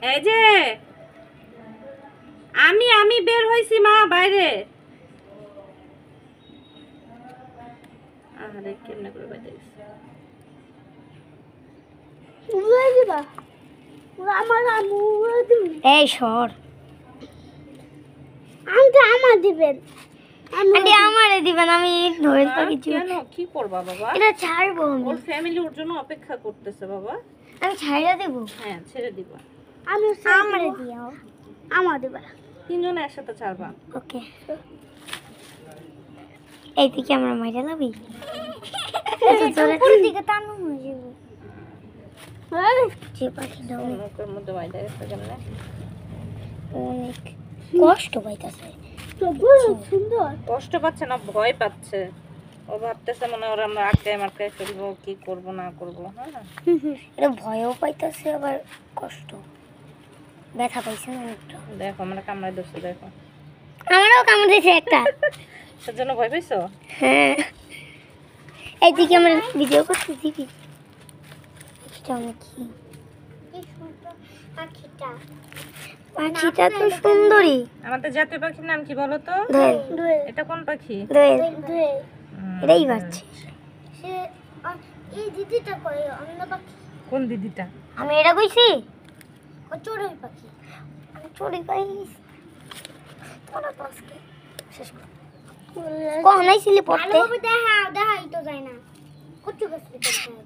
এই যে আমি বের হইছি মা বাইরে। আরে কেমনে করে বাইরে গেছে? উড়ে দিবা। আমার আমু উড়ে দিবি। এই সর। আমার দিবেন। আন্টি আমারে দিবেন, আমি ধরে থাকি। কেন কি করবা বাবা? এটা ছাড়বো আমি। ওর ফ্যামিলি ওর জন্য অপেক্ষা করতেছে বাবা। আমি ছাইড়া দেব। হ্যাঁ ছেড়ে দিবা। আমি আমারে দিও। আমার দিবা। তিনজনে একসাথে ছাড়বা। ওকে। এই দিকে আমরা মাইরা লাবি। উপর দিকে টানো হয়ে যাবে। যে পাখিটা মুখের মধ্যে বাইরে গেছে কেমনে? অনেক কষ্ট পাইতাছে। সুন্দর কষ্ট পাচ্ছে না, ভয় পাচ্ছে। ও ভাবতেছে মনে হয় আমরা আটকায় ফেলবো, কি করব না করব। হ্যাঁ এটা ভয়ও পাইতাছে আবার কষ্ট, ব্যথা পাইছে না একটু। দেখো মানে কামড়াই ধরছে, দেখো আমারও কামড় দিয়েছে একটা। সেজন্য ভয় পাইছো? হ্যাঁ, এইদিকে আমরা ভিডিও করতে দিবি। এটা কি পাখিটা তো সুন্দরী। আমাদের জাতীয় পাখির নাম কি বলো তো? দোয়েল। এটা কোন পাখি? দোয়েল। এটাই বাচ্চা। এই দিদিটা কই? অন্য পাখি। কোন দিদিটা? আমি এটা কইছি। ও চড়ুই পাখি। আমি চড়ুই পাখি। তোরা তো আজকে শেষ কর। কোন নাইছিলি পড়তে? দেখাই তো যায় না। কচু গাছ লিখতে হবে।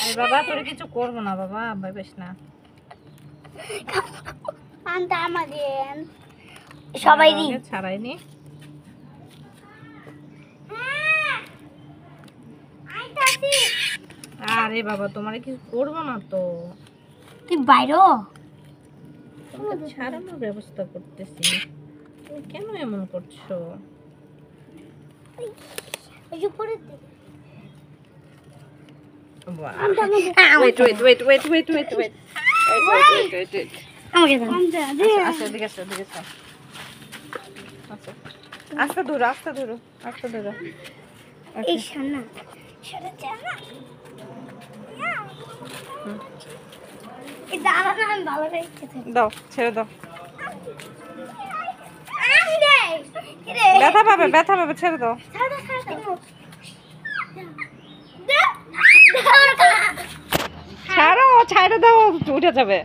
আরে বাবা তোর কিছু করব না বাবা, ভয় পাইস না। আনতে আমাদের সবাই দি ছাড়াইনি। আরে বাবা তোমারে কিছু করব না তো। তুই বাইরে তোমাকে ছাড়ানোর ব্যবস্থা করতেছি, তুমি কেন এমন করছো? ওই যে পড়ে দে। Wait. আমাকে দাও। আচ্ছা, এদিকে আসো। আচ্ছা, আস্তে ধরো। এই শানা শানা জানা। এই দাঁড়া না, আমি ভালো রাখতে থাকি। দাও, ছেড়ে দাও। আমি রে রে ব্যথা পাবে, ছেড়ে দাও। ছাড়ো, ছাইড়ে দাও, উঠে যাবে।